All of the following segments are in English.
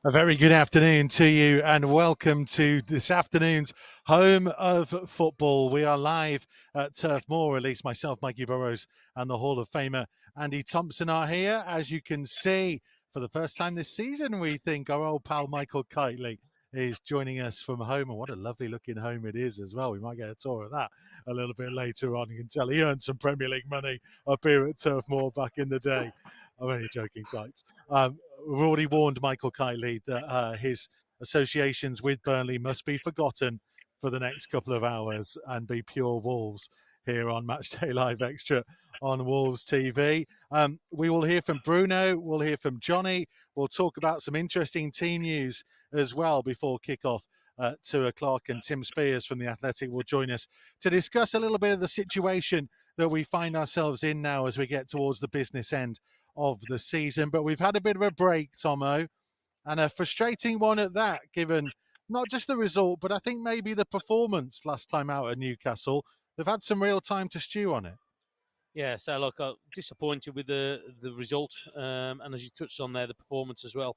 A very good afternoon to you and welcome to this afternoon's Home of Football. We are live at Turf Moor, at least myself, Mikey Burrows, and the Hall of Famer Andy Thompson are here. As you can see, for the first time this season, we think our old pal Michael Kitely is joining us from home. And what a lovely looking home it is as well. We might get a tour of that a little bit later on. You can tell he earned some Premier League money up here at Turf Moor back in the day. I'm only joking, Kites. We've already warned Michael Kitely that his associations with Burnley must be forgotten for the next couple of hours and be pure Wolves here on Matchday Live Extra on Wolves TV. We will hear from Bruno, we'll hear from Johnny, we'll talk about some interesting team news as well before kickoff at 2 o'clock, and Tim Spears from The Athletic will join us to discuss a little bit of the situation that we find ourselves in now as we get towards the business end of the season. But we've had a bit of a break, Tomo, and a frustrating one at that, given not just the result, but I think maybe the performance last time out at Newcastle. They've had some real time to stew on it. Yeah, so look, I'm disappointed with the result, and as you touched on there, the performance as well.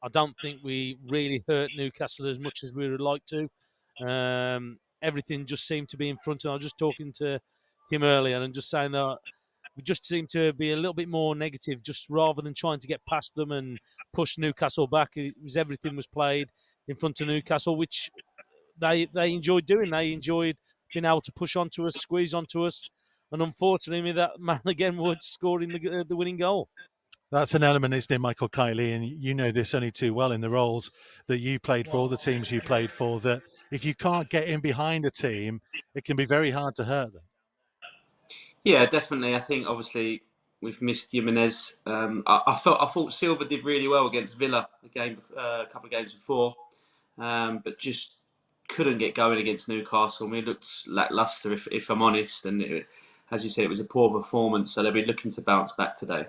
I don't think we really hurt Newcastle as much as we would like to. Everything just seemed to be in front of. I was just talking to Tim earlier and just saying that we just seemed to be a little bit more negative, just rather than trying to get past them and push Newcastle back. Everything was played in front of Newcastle, which they enjoyed doing. They enjoyed being able to push onto us, squeeze onto us. And unfortunately, that man again would scoring the winning goal. That's an element, isn't it, Michael Kitely? And you know this only too well in the roles that you played for, all the teams you played for, that if you can't get in behind a team, it can be very hard to hurt them. Yeah, definitely. I think obviously we've missed Jimenez. I thought Silva did really well against Villa a couple of games before, but just couldn't get going against Newcastle. I mean, it looked lacklustre, if I'm honest. And as you said, it was a poor performance, so they'll be looking to bounce back today.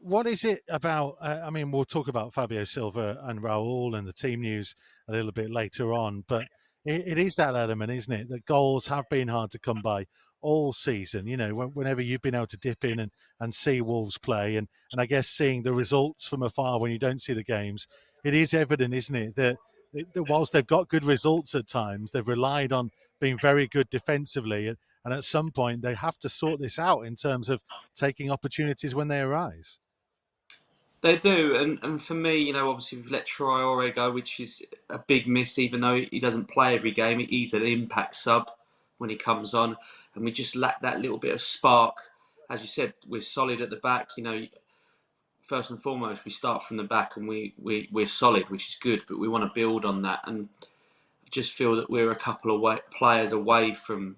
What is it about? I mean, we'll talk about Fabio Silva and Raul and the team news a little bit later on, but it is that element, isn't it? That goals have been hard to come by all season. You know, whenever you've been able to dip in and see Wolves play, and I guess seeing the results from afar when you don't see the games, it is evident, isn't it, that whilst they've got good results at times, they've relied on being very good defensively, and at some point they have to sort this out in terms of taking opportunities when they arise. They do, and for me, obviously we've let Traore go, which is a big miss, even though he doesn't play every game. He's an impact sub when he comes on, and we just lack that little bit of spark. As you said, we're solid at the back. First and foremost, we start from the back, and we're solid, which is good, but we want to build on that. And I just feel that we're a couple of players away from,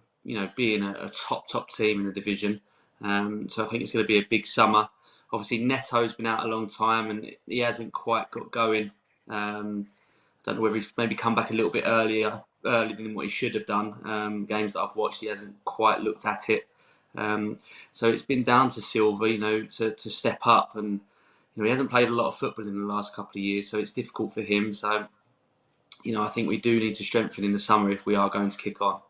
being a top team in the division. So I think it's going to be a big summer. Obviously, Neto's been out a long time and he hasn't quite got going. Don't know whether he's maybe come back a little bit earlier than what he should have done. Games that I've watched, he hasn't quite looked at it. So it's been down to Silva, to step up. And he hasn't played a lot of football in the last couple of years, so it's difficult for him. So, I think we do need to strengthen in the summer if we are going to kick on.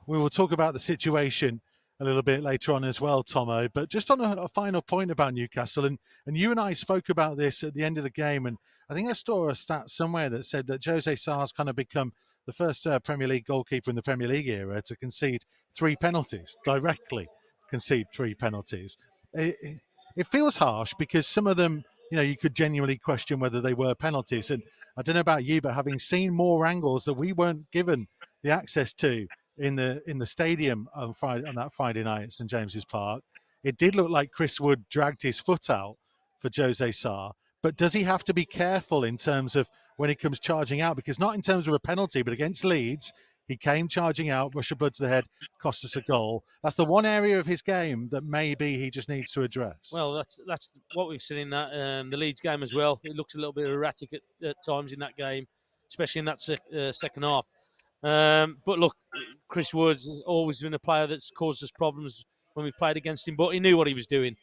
We will talk about the situation a little bit later on as well, Tomo. But just on a final point about Newcastle, and you and I spoke about this at the end of the game, and I think I saw a stat somewhere that said that Jose Sar's kind of become the first Premier League goalkeeper in the Premier League era to concede 3 penalties, directly concede 3 penalties. It feels harsh because some of them, you could genuinely question whether they were penalties. And I don't know about you, but having seen more angles that we weren't given the access to in the stadium on that Friday night at St James's Park, it did look like Chris Wood dragged his foot out for Jose Sarr. But does he have to be careful in terms of when he comes charging out? Because not in terms of a penalty, but against Leeds, he came charging out, rushed blood to the head, cost us a goal. That's the one area of his game that maybe he just needs to address. Well, that's what we've seen in that the Leeds game as well. It looked a little bit erratic at times in that game, especially in that second half. But look, Chris Woods has always been a player that's caused us problems when we've played against him, but he knew what he was doing.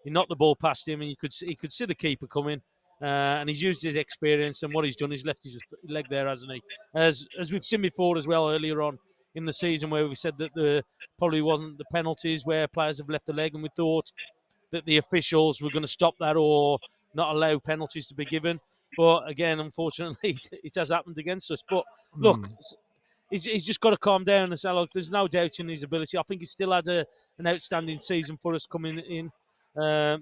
He knocked the ball past him, and he could see the keeper coming, and he's used his experience, and what he's done, he's left his leg there, hasn't he? As we've seen before as well earlier on in the season, where we said that there probably wasn't the penalties where players have left the leg, and we thought that the officials were going to stop that or not allow penalties to be given. But again, unfortunately, it has happened against us. But look, he's just got to calm down and say, look, there's no doubt in his ability. I think he still had an outstanding season for us coming in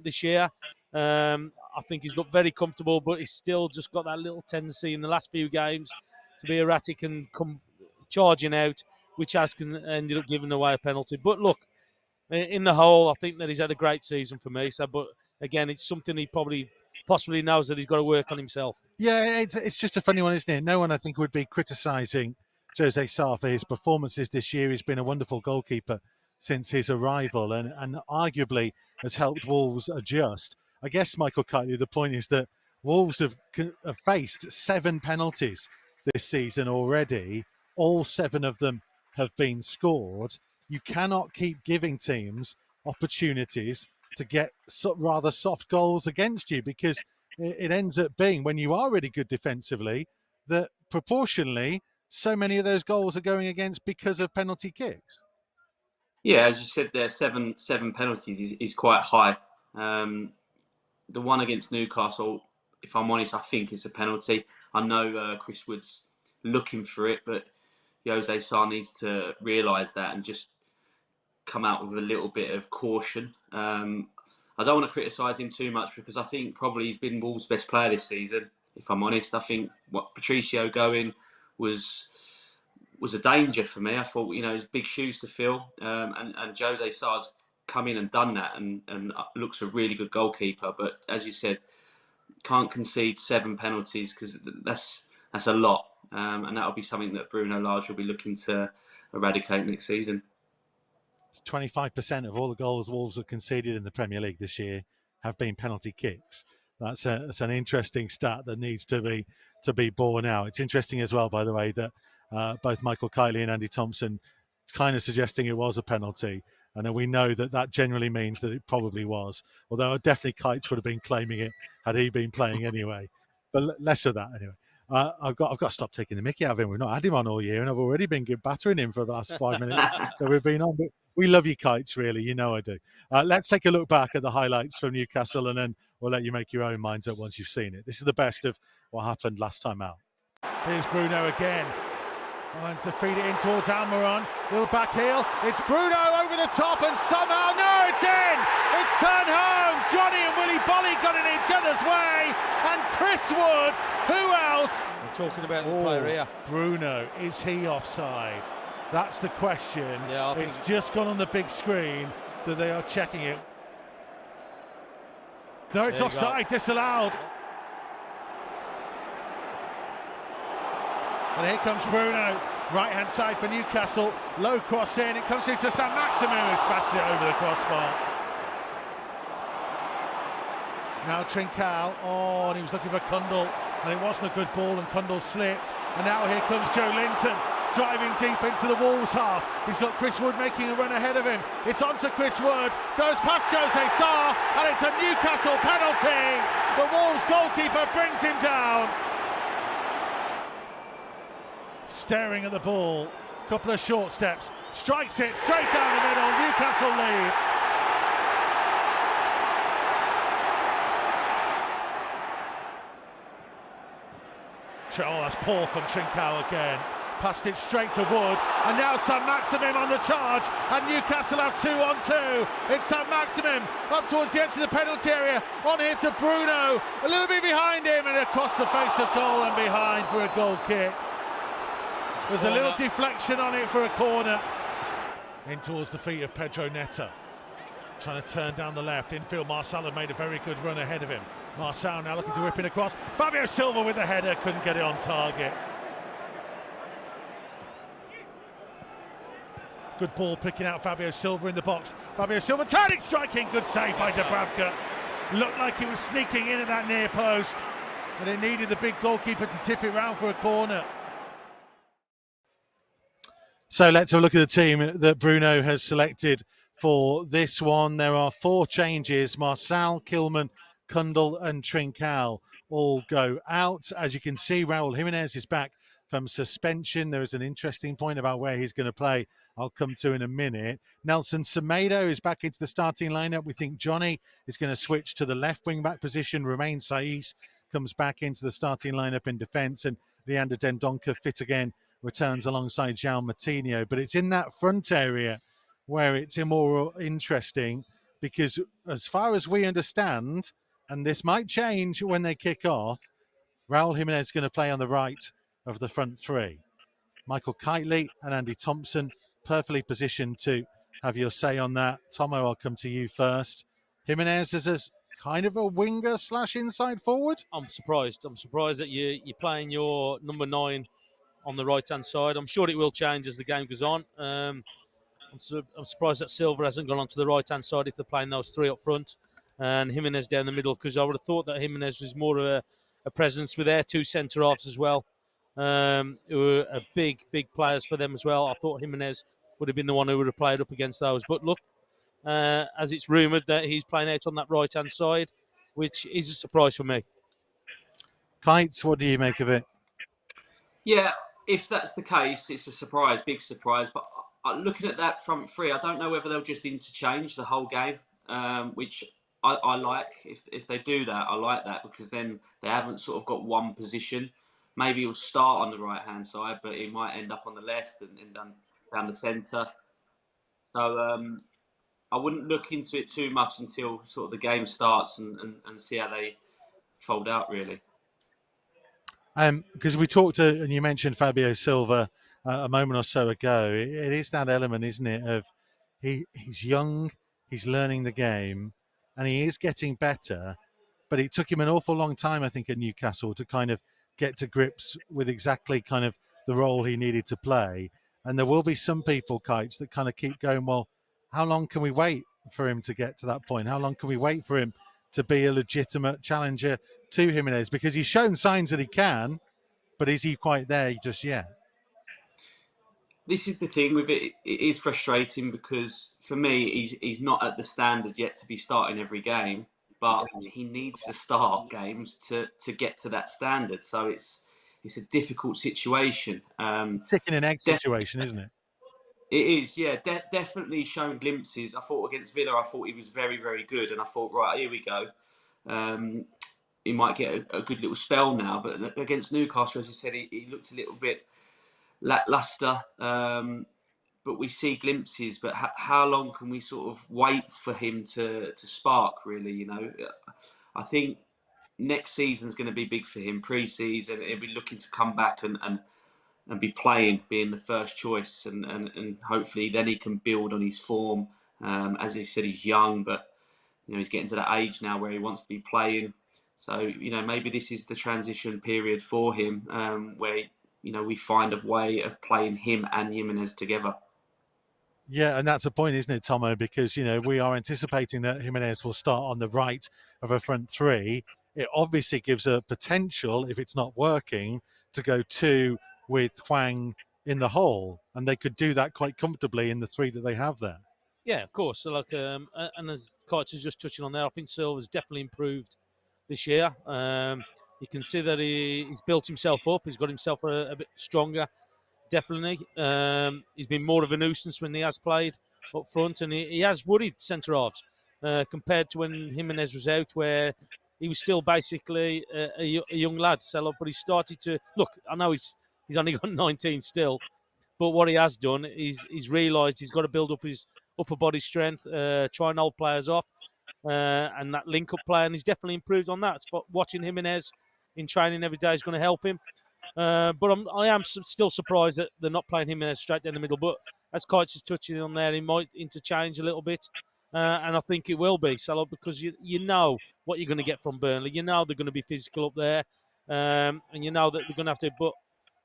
this year. I think he's looked very comfortable, but he's still just got that little tendency in the last few games to be erratic and come charging out, which has ended up giving away a penalty. But look, in the whole, I think that he's had a great season for me. So, but again, it's something he possibly knows that he's got to work on himself. Yeah, it's just a funny one, isn't it? No one, I think, would be criticising Jose Sarr for his performances this year. He's been a wonderful goalkeeper since his arrival and arguably has helped Wolves adjust. I guess, Michael Kiteley, the point is that Wolves have faced 7 penalties this season already. All 7 of them have been scored. You cannot keep giving teams opportunities to get rather soft goals against you, because it ends up being, when you are really good defensively, that proportionally so many of those goals are going against because of penalty kicks. Yeah, as you said there, seven penalties is quite high. The one against Newcastle, if I'm honest, I think it's a penalty. I know Chris Wood's looking for it, but Jose Sarr needs to realise that and just come out with a little bit of caution. I don't want to criticise him too much, because I think probably he's been Wolves' best player this season, if I'm honest. I think what Patricio going was a danger for me. I thought, it was big shoes to fill. And Jose Sarr's come in and done that and looks a really good goalkeeper. But as you said, can't concede 7 penalties, because that's a lot. And that'll be something that Bruno Lage will be looking to eradicate next season. 25% of all the goals Wolves have conceded in the Premier League this year have been penalty kicks. That's an interesting stat that needs to be borne out. It's interesting as well, by the way, that both Michael Kiteley and Andy Thompson kind of suggesting it was a penalty. And we know that generally means that it probably was. Although definitely Kites would have been claiming it had he been playing anyway. But less of that anyway. I've got to stop taking the mickey out of him. We've not had him on all year, and I've already been battering him for the last 5 minutes that we've been on. But we love you, Kites, really. You know I do. Let's take a look back at the highlights from Newcastle, and then we'll let you make your own minds up once you've seen it. This is the best of what happened last time out. Here's Bruno again. Wants to feed it in towards Almiron. Little back heel. It's Bruno over the top, and somehow, no, it's in! It's turned home! Johnny and Willy Bolly got in each other's way, and Chris Wood, who else? We're talking about the player here. Bruno, is he offside? That's the question. Yeah, it's just gone on the big screen that they are checking it. No, it's offside, disallowed. And here comes Bruno, right-hand side for Newcastle. Low cross in, it comes through to Sam Maximin, who smashed it over the crossbar. Now Trincao, and he was looking for Kundal, and it wasn't a good ball, and Kundal slipped. And now here comes Joe Linton, driving deep into the Wolves half. He's got Chris Wood making a run ahead of him. It's on to Chris Wood, goes past Jose Sarr, and it's a Newcastle penalty. The Wolves goalkeeper brings him down. Staring at the ball, couple of short steps, strikes it straight down the middle. Newcastle lead. Oh, that's poor from Trincao again. Passed it straight to Wood, and now Sam Maximin on the charge, and Newcastle have 2-on-2. It's Sam Maximin up towards the edge of the penalty area, on here to Bruno, a little bit behind him, and across the face of goal and behind for a goal kick. There's a little deflection on it for a corner. In towards the feet of Pedro Neto. Trying to turn down the left. Infield, Marcel had made a very good run ahead of him. Marcel now looking to whip it across. Fabio Silva with the header, couldn't get it on target. Good ball picking out Fabio Silva in the box. Fabio Silva turning, striking, good save by Dubravka. Looked like he was sneaking in at that near post, but it needed the big goalkeeper to tip it round for a corner. So let's have a look at the team that Bruno has selected for this one. There are 4 changes. Marcel, Kilman, Kundal and Trincao all go out. As you can see, Raul Jimenez is back from suspension. There is an interesting point about where he's going to play. I'll come to in a minute. Nelson Semedo is back into the starting lineup. We think Johnny is going to switch to the left wing back position. Romain Saiz comes back into the starting lineup in defence, and Leander Dendoncker, fit again, returns alongside João Moutinho. But it's in that front area where it's more interesting, because as far as we understand, and this might change when they kick off, Raul Jimenez is going to play on the right of the front three. Michael Kitely and Andy Thompson perfectly positioned to have your say on that. Tomo, I'll come to you first. Jimenez is a kind of a winger / inside forward. I'm surprised. I'm surprised that you're playing your number 9 on the right-hand side. I'm sure it will change as the game goes on. I'm surprised that Silva hasn't gone onto the right-hand side if they're playing those 3 up front and Jimenez down the middle, because I would have thought that Jimenez was more of a presence with their 2 centre-halves as well, who are big players for them as well. I thought Jimenez would have been the one who would have played up against those. But look, as it's rumoured that he's playing out on that right-hand side, which is a surprise for me. Kites, what do you make of it? Yeah, if that's the case, it's a surprise, big surprise. But looking at that front three, I don't know whether they'll just interchange the whole game, which I like. If they do that, I like that, because then they haven't sort of got one position. Maybe he'll start on the right-hand side, but he might end up on the left and down the centre. So I wouldn't look into it too much until sort of the game starts and see how they fold out, really. Because we talked and you mentioned Fabio Silva a moment or so ago. It is that element, isn't it, of he's young, he's learning the game, and he is getting better. But it took him an awful long time, I think, at Newcastle to kind of get to grips with exactly kind of the role he needed to play. And there will be some people, Kites, that kind of keep going, well, how long can we wait for him to get to that point? How long can we wait for him to be a legitimate challenger to Jimenez? Because he's shown signs that he can, but is he quite there just yet? This is the thing with it. It is frustrating because for me, he's not at the standard yet to be starting every game, but he needs to start games to get to that standard. So it's a difficult situation. Chicken and egg situation, isn't it? It is, yeah. Definitely shown glimpses. I thought against Villa, I thought he was very, very good, and I thought, right, here we go. He might get a good little spell now, but against Newcastle, as I said, he looked a little bit lackluster. But we see glimpses. But how long can we sort of wait for him to spark? Really, you know, I think next season's going to be big for him. Pre-season, he'll be looking to come back and be playing, being the first choice, and hopefully then he can build on his form. As he said, he's young, but you know he's getting to that age now where he wants to be playing. So you know maybe this is the transition period for him, where you know we find a way of playing him and Jimenez together. Yeah, and that's a point, isn't it, Tomo? Because you know we are anticipating that Jimenez will start on the right of a front three. It obviously gives a potential, if it's not working, to go 2 with Hwang in the hole, and they could do that quite comfortably in the 3 that they have there. Yeah, of course. So like, and as Kites is just touching on there, I think Silva's definitely improved this year. You can see that he's built himself up. He's got himself a bit stronger, definitely. He's been more of a nuisance when he has played up front, and he has worried centre-halves compared to when Jimenez was out, where he was still basically a young lad. So, but he started to look. I know he's only got 19 still, but what he has done is he's realised he's got to build up his upper body strength, try and hold players off, and that link-up play, and he's definitely improved on that. Watching Jimenez in training every day is going to help him. But I am still surprised that they're not playing Jimenez straight down the middle. But as Kites is touching on there, he might interchange a little bit, and I think it will be, Salah, because you know what you're going to get from Burnley. You know they're going to be physical up there, and you know that they're going to have to. But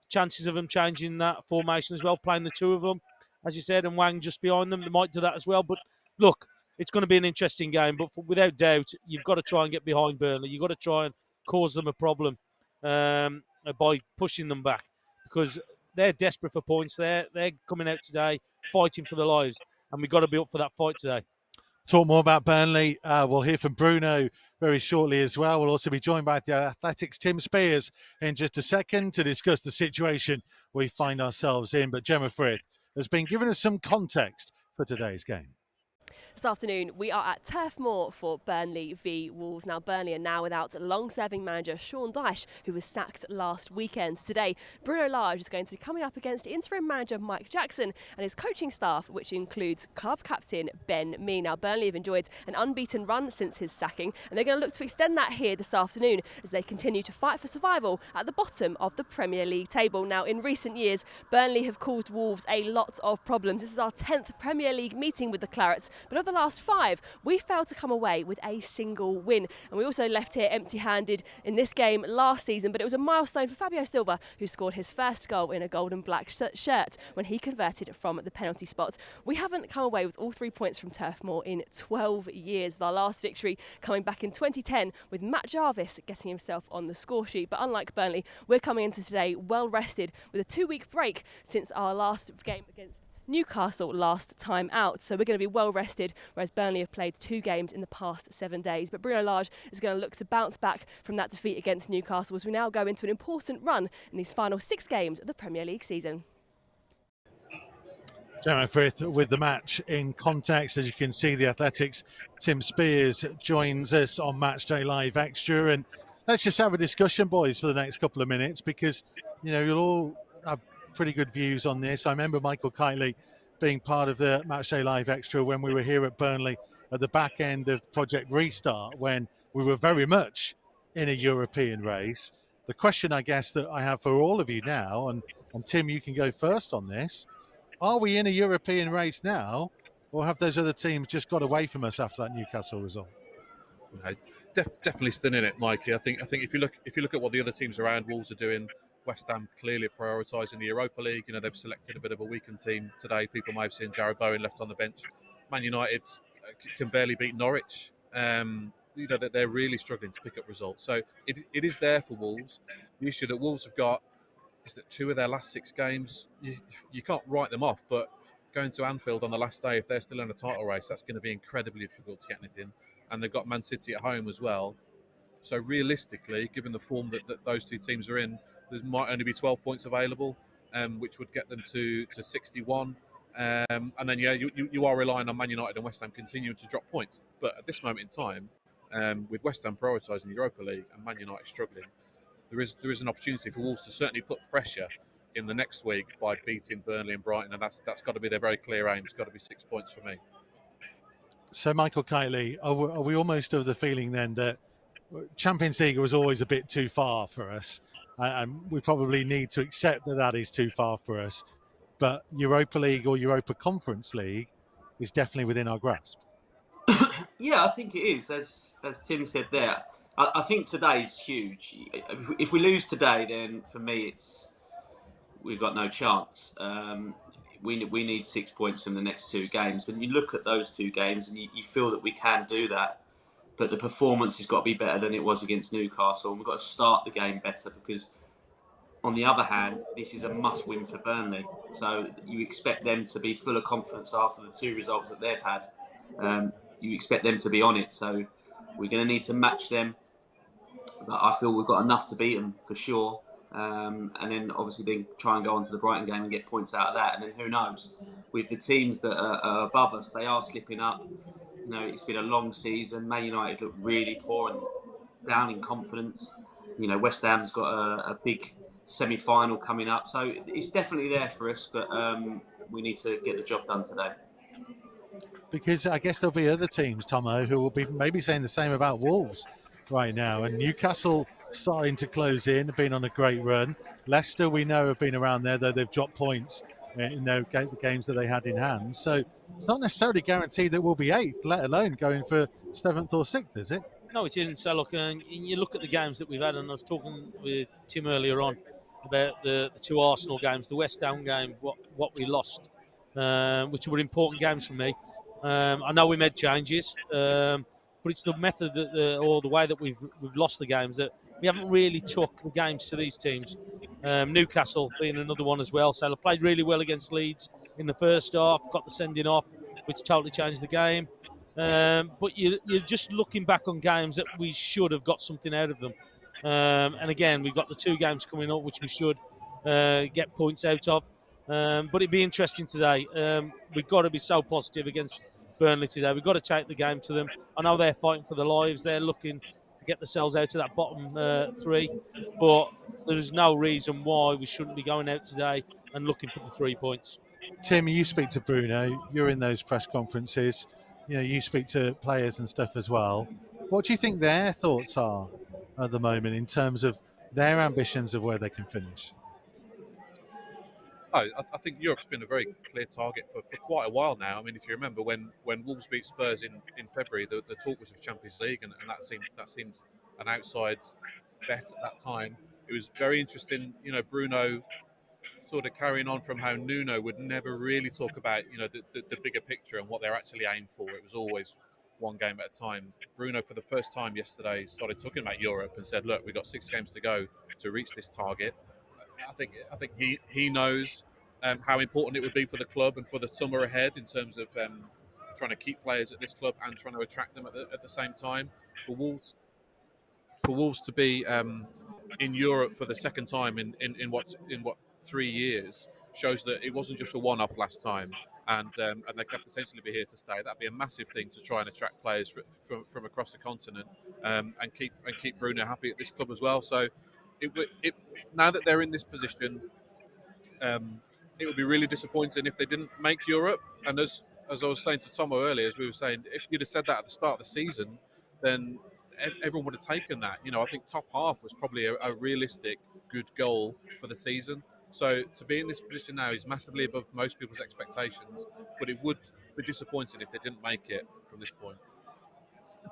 chances of them changing that formation as well, playing the 2 of them, as you said, and Hwang just behind them, they might do that as well. But look, it's going to be an interesting game. But without doubt, you've got to try and get behind Burnley. You've got to try and cause them a problem by pushing them back, because they're desperate for points. They're coming out today fighting for their lives, and we've got to be up for that fight today. talk more about Burnley. We'll hear from Bruno very shortly as well. We'll also be joined by the Athletics' Tim Spears in just a second to discuss the situation we find ourselves in. But Gemma Frith has been giving us some context for today's game. This afternoon, we are at Turf Moor for Burnley v Wolves. Now, Burnley are now without long-serving manager Sean Dyche, who was sacked last weekend. Today, Bruno Lage is going to be coming up against interim manager Mike Jackson and his coaching staff, which includes club captain Ben Mee. Now, Burnley have enjoyed an unbeaten run since his sacking, and they're going to look to extend that here this afternoon as they continue to fight for survival at the bottom of the Premier League table. Now, in recent years, Burnley have caused Wolves a lot of problems. This is our 10th Premier League meeting with the Clarets, but of the last 5, we failed to come away with a single win. And we also left here empty-handed in this game last season, but it was a milestone for Fabio Silva, who scored his first goal in a gold and black shirt when he converted from the penalty spot. We haven't come away with all 3 points from Turf Moor in 12 years, with our last victory coming back in 2010 with Matt Jarvis getting himself on the score sheet. But unlike Burnley, we're coming into today well rested with a 2-week break since our last game against Newcastle last time out, so we're going to be well rested, whereas Burnley have played 2 games in the past 7 days. But Bruno Lage is going to look to bounce back from that defeat against Newcastle as we now go into an important run in these final 6 games of the Premier League season. Gemma Frith with the match in context. As you can see, the Athletics' Tim Spears joins us on Matchday Live Extra, and let's just have a discussion, boys, for the next couple of minutes, because you'll all have pretty good views on this. I remember Michael Kitely being part of the Matchday Live Extra when we were here at Burnley at the back end of Project Restart, when we were very much in a European race. The question, I guess, that I have for all of you now, and Tim, you can go first on this: are we in a European race now, or have those other teams just got away from us after that Newcastle result? No, definitely still in it, Mikey. I think if you look at what the other teams around Wolves are doing, West Ham clearly prioritising the Europa League. They've selected a bit of a weakened team today. People may have seen Jarrod Bowen left on the bench. Man United can barely beat Norwich. That they're really struggling to pick up results. So it is there for Wolves. The issue that Wolves have got is that 2 of their last 6 games, you can't write them off, but going to Anfield on the last day, if they're still in a title race, that's going to be incredibly difficult to get anything. And they've got Man City at home as well. So realistically, given the form that those 2 teams are in, there might only be 12 points available, which would get them to 61. And then, you are relying on Man United and West Ham continuing to drop points. But at this moment in time, with West Ham prioritising the Europa League and Man United struggling, there is an opportunity for Wolves to certainly put pressure in the next week by beating Burnley and Brighton, and that's got to be their very clear aim. It's got to be 6 points for me. So, Michael Kitely, are we almost of the feeling then that Champions League was always a bit too far for us, and we probably need to accept that is too far for us, but Europa League or Europa Conference League is definitely within our grasp? Yeah, I think it is. As Tim said there, I think today's huge. If we lose today, then for me, we've got no chance. We need 6 points from the next 2 games. When you look at those 2 games and you feel that we can do that, but the performance has got to be better than it was against Newcastle. And we've got to start the game better because, on the other hand, this is a must-win for Burnley. So you expect them to be full of confidence after the 2 results that they've had. You expect them to be on it. So we're going to need to match them. But I feel we've got enough to beat them for sure. And then obviously then try and go on to the Brighton game and get points out of that. And then who knows? With the teams that are above us, they are slipping up. It's been a long season. Man United look really poor and down in confidence. West Ham's got a big semi-final coming up. So it's definitely there for us, but we need to get the job done today. Because I guess there'll be other teams, Tomo, who will be maybe saying the same about Wolves right now. And Newcastle starting to close in, have been on a great run. Leicester, we know, have been around there, though they've dropped points in the games that they had in hand. So it's not necessarily guaranteed that we'll be 8th, let alone going for 7th or 6th, is it? No, it isn't. So look, and you look at the games that we've had, and I was talking with Tim earlier on about the 2 Arsenal games, the West Ham game, what we lost, which were important games for me. I know we made changes, but it's the method or the way that we've lost the games that we haven't really took the games to these teams. Newcastle being another one as well. So they played really well against Leeds in the first half, got the sending off, which totally changed the game. But you're just looking back on games that we should have got something out of them. And again, we've got the 2 games coming up which we should get points out of. But it'd be interesting today. We've got to be so positive against Burnley today. We've got to take the game to them. I know they're fighting for their lives. They're looking to get themselves out of that bottom 3. But there's no reason why we shouldn't be going out today and looking for the 3 points. Tim, you speak to Bruno. You're in those press conferences. You speak to players and stuff as well. What do you think their thoughts are at the moment in terms of their ambitions of where they can finish? I think Europe's been a very clear target for quite a while now. I mean, if you remember when Wolves beat Spurs in February, the talk was of Champions League, and that seemed an outside bet at that time. It was very interesting, Bruno sort of carrying on from how Nuno would never really talk about, the bigger picture and what they're actually aimed for. It was always one game at a time. Bruno, for the first time yesterday, started talking about Europe and said, "Look, we've got 6 games to go to reach this target." I think he knows how important it would be for the club and for the summer ahead in terms of trying to keep players at this club and trying to attract them at the same time. For Wolves to be in Europe for the second time in what 3 years shows that it wasn't just a one-off last time, and they could potentially be here to stay. That'd be a massive thing to try and attract players from across the continent, and keep Bruno happy at this club as well. So, now that they're in this position, it would be really disappointing if they didn't make Europe. And as I was saying to Tomo earlier, as we were saying, if you'd have said that at the start of the season, then everyone would have taken that. I think top half was probably a realistic, good goal for the season. So to be in this position now is massively above most people's expectations, but it would be disappointing if they didn't make it from this point.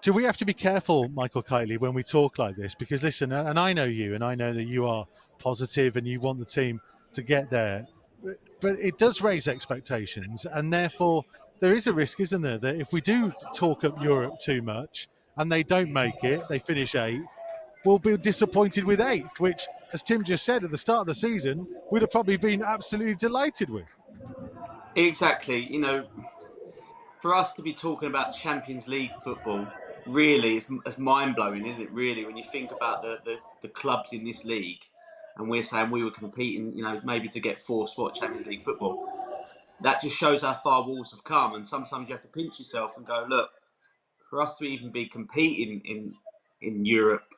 Do we have to be careful, Michael Kitely, when we talk like this? Because listen, and I know you, and I know that you are positive and you want the team to get there, but it does raise expectations, and therefore there is a risk, isn't there, that if we do talk up Europe too much and they don't make it, they finish 8th, we'll be disappointed with 8th, which, as Tim just said at the start of the season, we'd have probably been absolutely delighted with. Exactly. For us to be talking about Champions League football, really, it's mind-blowing, isn't it, really, when you think about the clubs in this league, and we're saying we were competing, maybe to get 4th spot Champions League football. That just shows how far Wolves have come, and sometimes you have to pinch yourself and go, look, for us to even be competing in Europe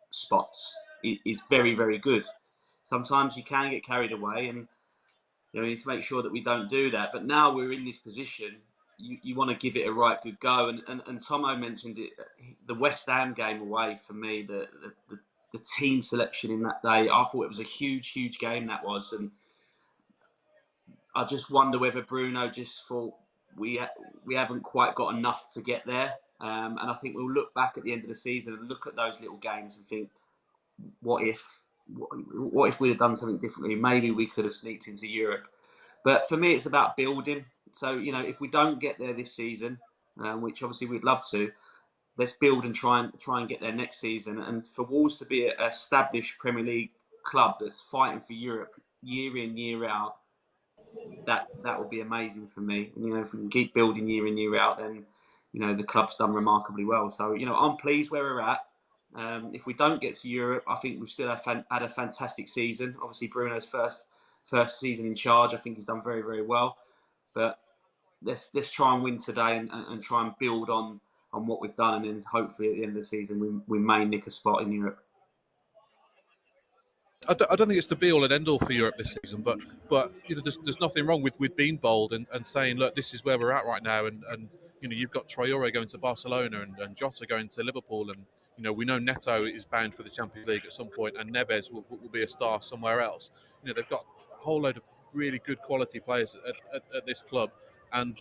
spots is very, very good. Sometimes you can get carried away, and we need to make sure that we don't do that. But now we're in this position, you want to give it a right good go. And Tomo mentioned it, the West Ham game away, for me, the team selection in that day, I thought it was a huge, huge game that was. And I just wonder whether Bruno just thought we haven't quite got enough to get there. And I think we'll look back at the end of the season and look at those little games and think, what if we'd have done something differently? Maybe we could have sneaked into Europe. But for me, it's about building. So, if we don't get there this season, which obviously we'd love to, let's build and try and get there next season. And for Wolves to be an established Premier League club that's fighting for Europe year in, year out, that would be amazing for me. And, if we can keep building year in, year out, then, the club's done remarkably well. So, I'm pleased where we're at. If we don't get to Europe, I think we've still had a fantastic season. Obviously, Bruno's first season in charge, I think he's done very, very well. But let's try and win today and try and build on what we've done, and then hopefully at the end of the season we may nick a spot in Europe. I don't think it's the be-all and end-all for Europe this season, but there's nothing wrong with being bold and saying, look, this is where we're at right now, and you've got Traore going to Barcelona and Jota going to Liverpool, and we know Neto is bound for the Champions League at some point, and Neves will be a star somewhere else. They've got a whole load of really good quality players at this club, and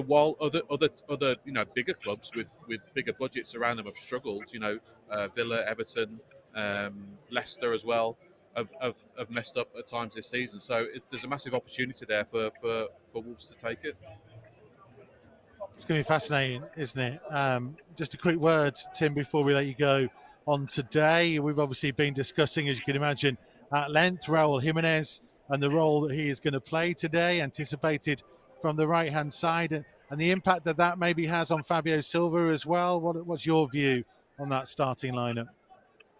while other bigger clubs with bigger budgets around them have struggled, Villa, Everton, Leicester as well have messed up at times this season. So there's a massive opportunity there for Wolves to take it. It's going to be fascinating, isn't it? Just a quick word, Tim, before we let you go on today. We've obviously been discussing, as you can imagine, at length, Raul Jimenez and the role that he is going to play today, anticipated from the right-hand side. and the impact that that maybe has on Fabio Silva as well. What's your view on that starting lineup?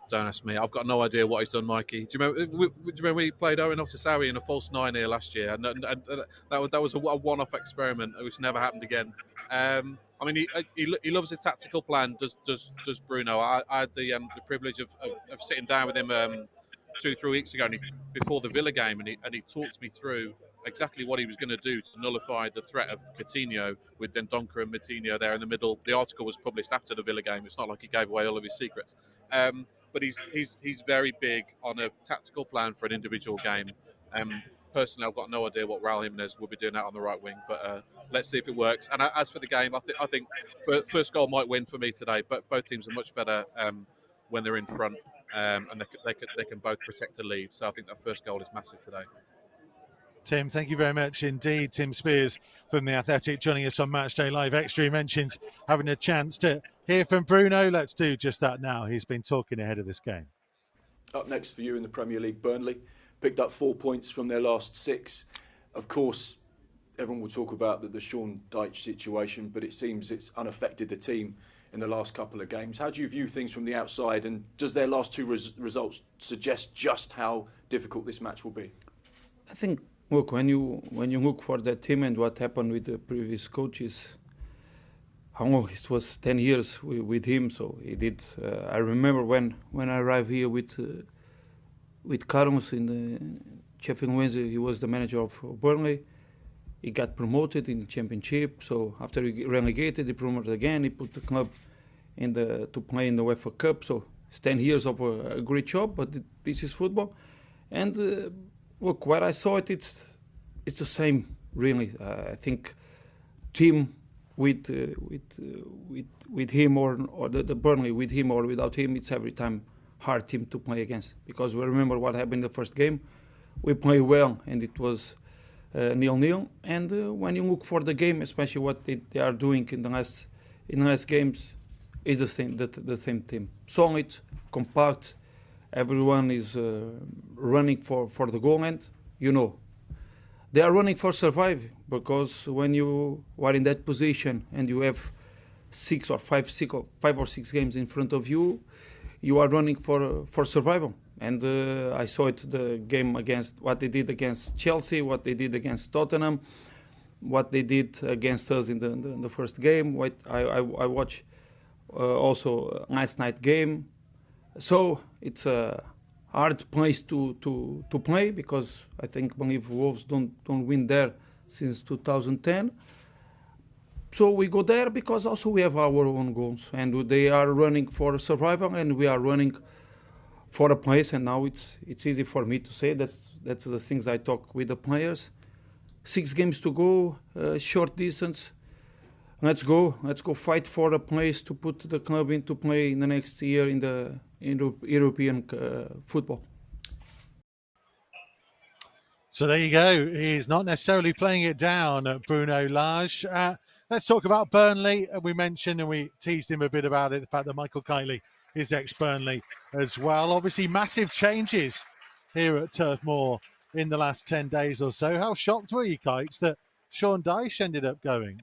Don't ask me. I've got no idea what he's done, Mikey. Do you remember when he played Owen Otasawi in a false nine here last year? And that was a one-off experiment, which never happened again. I mean, he loves a tactical plan. Does Bruno? I had the privilege of sitting down with him 2-3 weeks ago, before the Villa game, and he talked me through exactly what he was going to do to nullify the threat of Coutinho with Dendoncker and Moutinho there in the middle. The article was published after the Villa game. It's not like he gave away all of his secrets. But he's very big on a tactical plan for an individual game. Personally, I've got no idea what Raul Jimenez will be doing out on the right wing, but let's see if it works. And as for the game, I think first goal might win for me today. But both teams are much better when they're in front, and they can both protect a lead. So I think that first goal is massive today. Tim, thank you very much indeed. Tim Spears from The Athletic joining us on Matchday Live Extra. He mentions having a chance to hear from Bruno. Let's do just that now. He's been talking ahead of this game. Up next for you in the Premier League, Burnley picked up 4 points from their last 6. Of course, everyone will talk about the Sean Dyche situation, but it seems it's unaffected the team in the last couple of games. How do you view things from the outside, and does their last 2 results suggest just how difficult this match will be? I think, look, when you look for that team and what happened with the previous coaches, how long it was 10 years with him, so he did. I remember when I arrived here with Carlos in the Sheffield Wednesday, he was the manager of Burnley. He got promoted in the Championship, so after he relegated, he promoted again. He put the club to play in the UEFA Cup. So it's 10 years of a great job, but this is football. And look, what I saw it's the same really. I think team with him or the Burnley with him or without him, it's every time hard team to play against, because we remember what happened in the first game. We played well and it was 0-0. And when you look for the game, especially what they are doing in the last games, is the same team. Solid, compact. Everyone is running for the goal, and they are running for survive, because when you are in that position and you have 5 or 6 games in front of you, you are running for survival. And I saw it, the game against what they did against Chelsea, what they did against Tottenham, what they did against us in the first game. I watched also last night game. So it's a hard place to play, because I believe Wolves don't win there since 2010. So we go there because also we have our own goals, and they are running for survival, and we are running for a place. And now it's easy for me to say that's the things I talk with the players. 6 games to go, short distance. Let's go fight for a place to put the club into play in the next year in the European football. So there you go. He's not necessarily playing it down, Bruno Lage. Let's talk about Burnley. We mentioned and we teased him a bit about it, the fact that Michael Kiley is ex-Burnley as well. Obviously, massive changes here at Turf Moor in the last 10 days or so. How shocked were you, Kites, that Sean Dyche ended up going?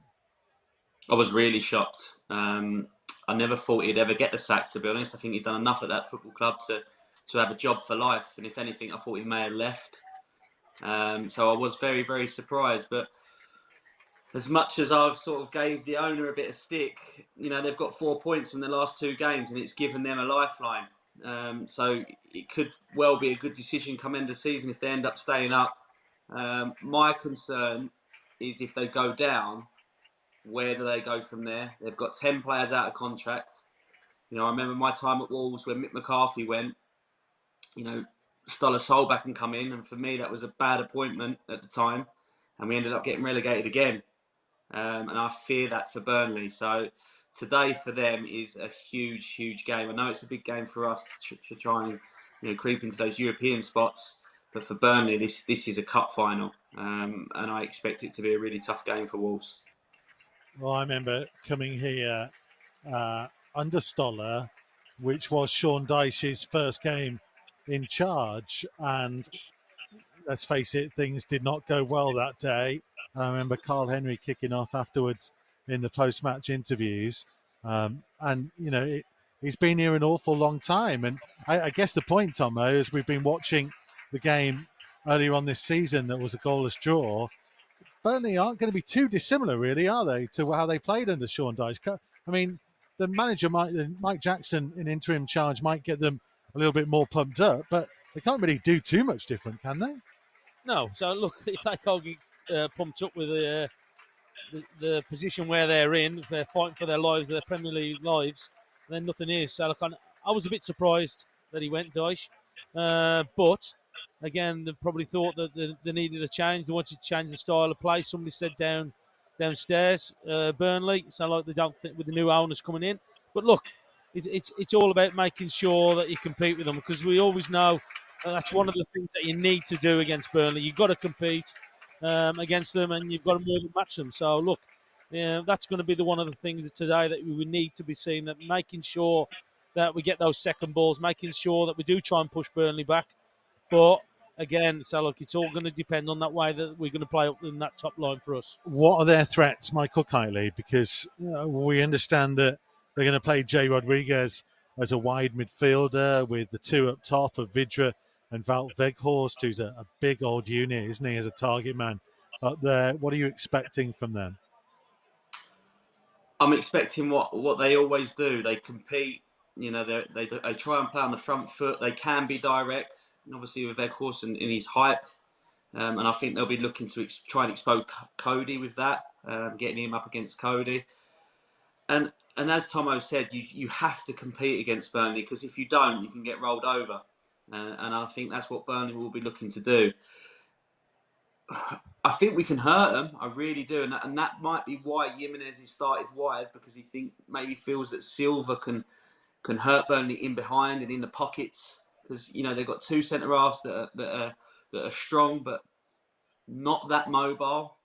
I was really shocked. I never thought he'd ever get the sack, to be honest. I think he'd done enough at that football club to have a job for life. And if anything, I thought he may have left. So I was very, very surprised. But as much as I've sort of gave the owner a bit of stick, they've got 4 points from the last 2 games, and it's given them a lifeline. So it could well be a good decision come end of season if they end up staying up. My concern is if they go down, where do they go from there? They've got 10 players out of contract. I remember my time at Wolves when Mick McCarthy went. Stoller Solback can come in, and for me that was a bad appointment at the time, and we ended up getting relegated again. And I fear that for Burnley. So today for them is a huge, huge game. I know it's a big game for us to try and creep into those European spots, but for Burnley this is a cup final, and I expect it to be a really tough game for Wolves. Well, I remember coming here under Stoller, which was Sean Dyche's first game in charge, and let's face it, things did not go well that day. And I remember Carl Henry kicking off afterwards in the post-match interviews. And, you know, he's been here an awful long time. And I guess the point, Tomo, is we've been watching the game earlier on this season that was a goalless draw. Burnley aren't going to be too dissimilar, really, are they, to how they played under Sean Dyche? I mean, the manager, Mike Jackson, in interim charge, might get them a little bit more pumped up, but they can't really do too much different, can they? No. So look, if they can't get pumped up with the position where they're in, if they're fighting for their lives, their Premier League lives, then nothing is. So look, I was a bit surprised that he went, Dyche, but again, they probably thought that they needed a change. They wanted to change the style of play. Somebody said downstairs, Burnley. So like they don't think with the new owners coming in. But look, it's all about making sure that you compete with them, because we always know that's one of the things that you need to do against Burnley. You've got to compete against them, and you've got to more than match them. So look, that's going to be one of the things today that we need to be seeing, that making sure that we get those second balls, making sure that we do try and push Burnley back. But again, so look, it's all going to depend on that way that we're going to play up in that top line for us. What are their threats, Michael Kitely? Because we understand that they're going to play Jay Rodriguez as a wide midfielder with the two up top of Vidra and Wout Weghorst, who's a big old unit, isn't he, as a target man up there. What are you expecting from them? I'm expecting what they always do. They compete. You know, they try and play on the front foot. They can be direct, and obviously with Weghorst and in his height. And I think they'll be looking to try and expose Cody with that, getting him up against Cody. And as Tomo said, you have to compete against Burnley, because if you don't, you can get rolled over. And I think that's what Burnley will be looking to do. I think we can hurt them. I really do. And that might be why Jimenez has started wide, because he maybe feels that Silva can hurt Burnley in behind and in the pockets. Because, you know, they've got two centre-halves that are strong, but not that mobile.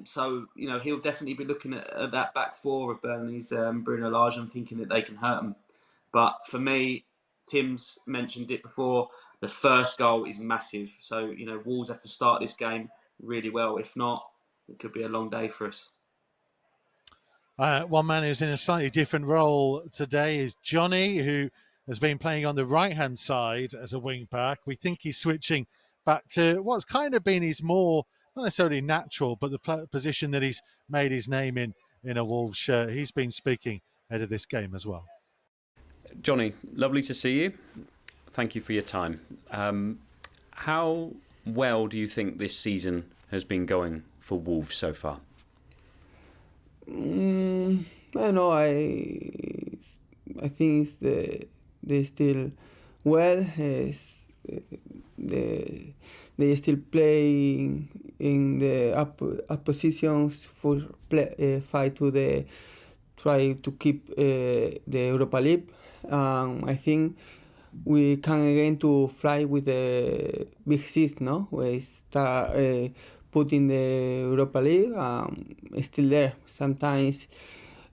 So, you know, he'll definitely be looking at that back four of Burnley's, Bruno Lage, and thinking that they can hurt him. But for me, Tim's mentioned it before, the first goal is massive. So, you know, Wolves have to start this game really well. If not, it could be a long day for us. One man who's in a slightly different role today is Johnny, who has been playing on the right-hand side as a wing-back. We think he's switching back to what's kind of been his more, not necessarily natural, but the position that he's made his name in a Wolves shirt. He's been speaking ahead of this game as well. Johnny, lovely to see you. Thank you for your time. How well do you think this season has been going for Wolves so far? I know. I think they still well. They still play in the up positions for fight to try to keep the Europa League. I think we can again to fly with the big six, no? We start putting the Europa League still there. Sometimes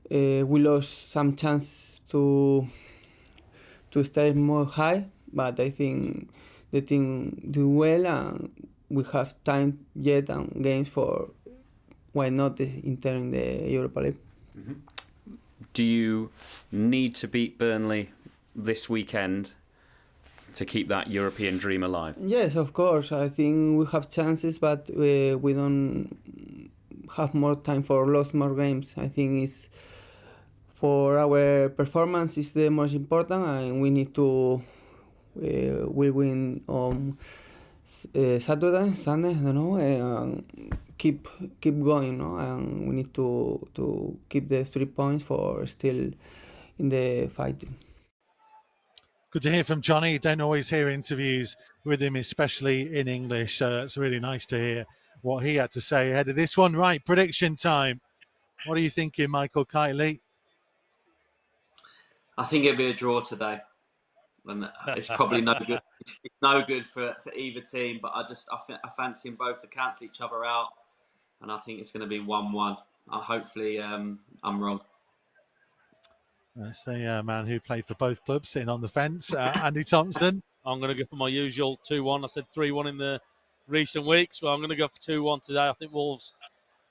we lost some chance to stay more high, but I think the team do well, and we have time yet and games for why not entering the Europa League. Mm-hmm. Do you need to beat Burnley this weekend to keep that European dream alive? Yes, of course. I think we have chances, but we don't have more time for lots more games. I think it's for our performance is the most important, and we need to we win on Saturday, Sunday, I don't know, and keep going, no? And we need to keep the 3 points for still in the fight. Good to hear from Johnny. You don't always hear interviews with him, especially in English. So it's really nice to hear what he had to say ahead of this one. Right, prediction time. What are you thinking, Michael Kitely? I think it'll be a draw today. And it's probably no good. It's no good for either team, but I fancy them both to cancel each other out, and I think it's going to be 1-1. Hopefully, I'm wrong. That's the man who played for both clubs, sitting on the fence, Andy Thompson. I'm going to go for my usual 2-1. I said 3-1 in the recent weeks, but I'm going to go for 2-1 today. I think Wolves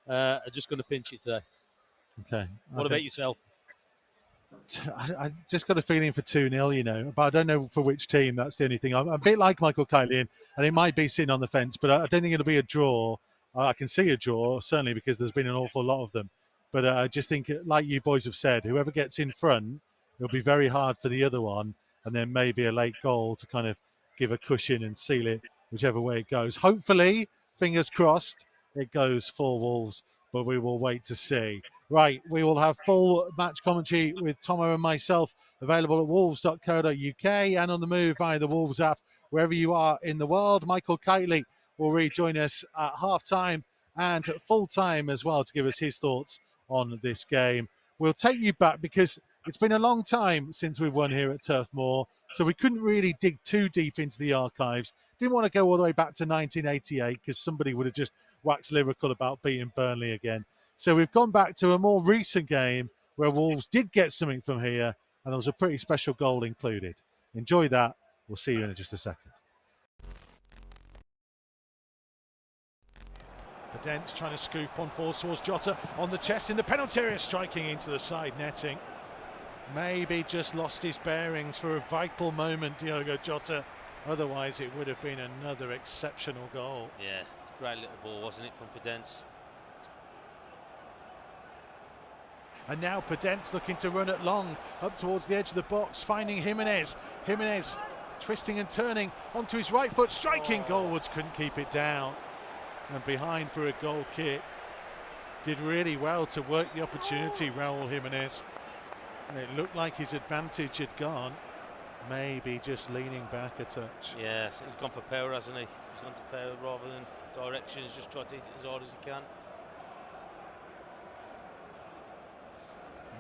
are just going to pinch it today. Okay. What about yourself? I just got a feeling for 2-0, but I don't know for which team. That's the only thing. I'm a bit like Michael Kylian, and it might be sitting on the fence, but I don't think it'll be a draw. I can see a draw, certainly, because there's been an awful lot of them. But I just think, like you boys have said, whoever gets in front, it'll be very hard for the other one, and then maybe a late goal to kind of give a cushion and seal it, whichever way it goes. Hopefully, fingers crossed, it goes for Wolves, but we will wait to see. Right, we will have full match commentary with Tomo and myself available at wolves.co.uk and on the move via the Wolves app, wherever you are in the world. Michael Kitely will rejoin us at half-time and full-time as well to give us his thoughts on this game. We'll take you back because it's been a long time since we've won here at Turf Moor, so we couldn't really dig too deep into the archives. Didn't want to go all the way back to 1988 because somebody would have just waxed lyrical about beating Burnley again. So we've gone back to a more recent game where Wolves did get something from here, and there was a pretty special goal included. Enjoy that. We'll see you in just a second. Pedence trying to scoop on forward towards Jota on the chest in the penalty area, striking into the side netting. Maybe just lost his bearings for a vital moment, Diogo Jota. Otherwise, it would have been another exceptional goal. Yeah, it's a great little ball, wasn't it, from Pedence? And now Pedence looking to run it long up towards the edge of the box, finding Jimenez. Jimenez twisting and turning onto his right foot, striking goalwards, couldn't keep it down. And behind for a goal kick. Did really well to work the opportunity, Raul Jimenez. And it looked like his advantage had gone. Maybe just leaning back a touch. Yes, he's gone for power, hasn't he? He's gone to power rather than direction. He's just tried to hit it as hard as he can.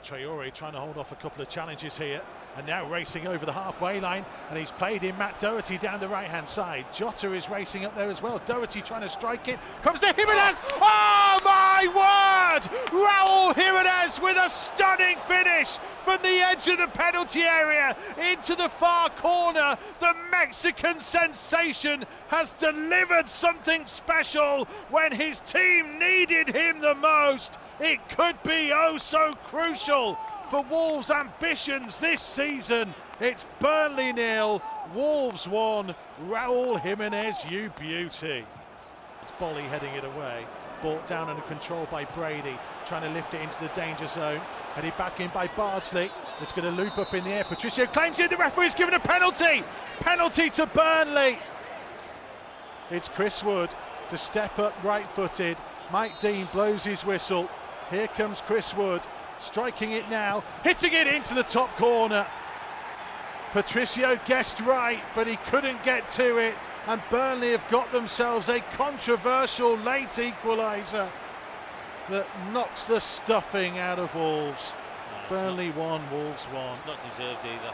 Traore trying to hold off a couple of challenges here, and now racing over the halfway line, and he's played in Matt Doherty down the right hand side. Jota is racing up there as well. Doherty trying to strike it, comes to Jimenez. Oh my word! Raul Jimenez with a stunning finish from the edge of the penalty area into the far corner. The Mexican sensation has delivered something special when his team needed him the most. It could be oh so crucial for Wolves' ambitions this season. It's Burnley 0, Wolves 1. Raul Jimenez, you beauty. It's Bolly heading it away. Brought down under control by Brady, trying to lift it into the danger zone. Headed back in by Bardsley. It's going to loop up in the air. Patricio claims it. The referee's given a penalty. Penalty to Burnley. It's Chris Wood to step up right-footed. Mike Dean blows his whistle. Here comes Chris Wood, striking it now, hitting it into the top corner. Patricio guessed right, but he couldn't get to it, and Burnley have got themselves a controversial late equaliser that knocks the stuffing out of Wolves. No, Burnley 1, Wolves 1. It's not deserved either.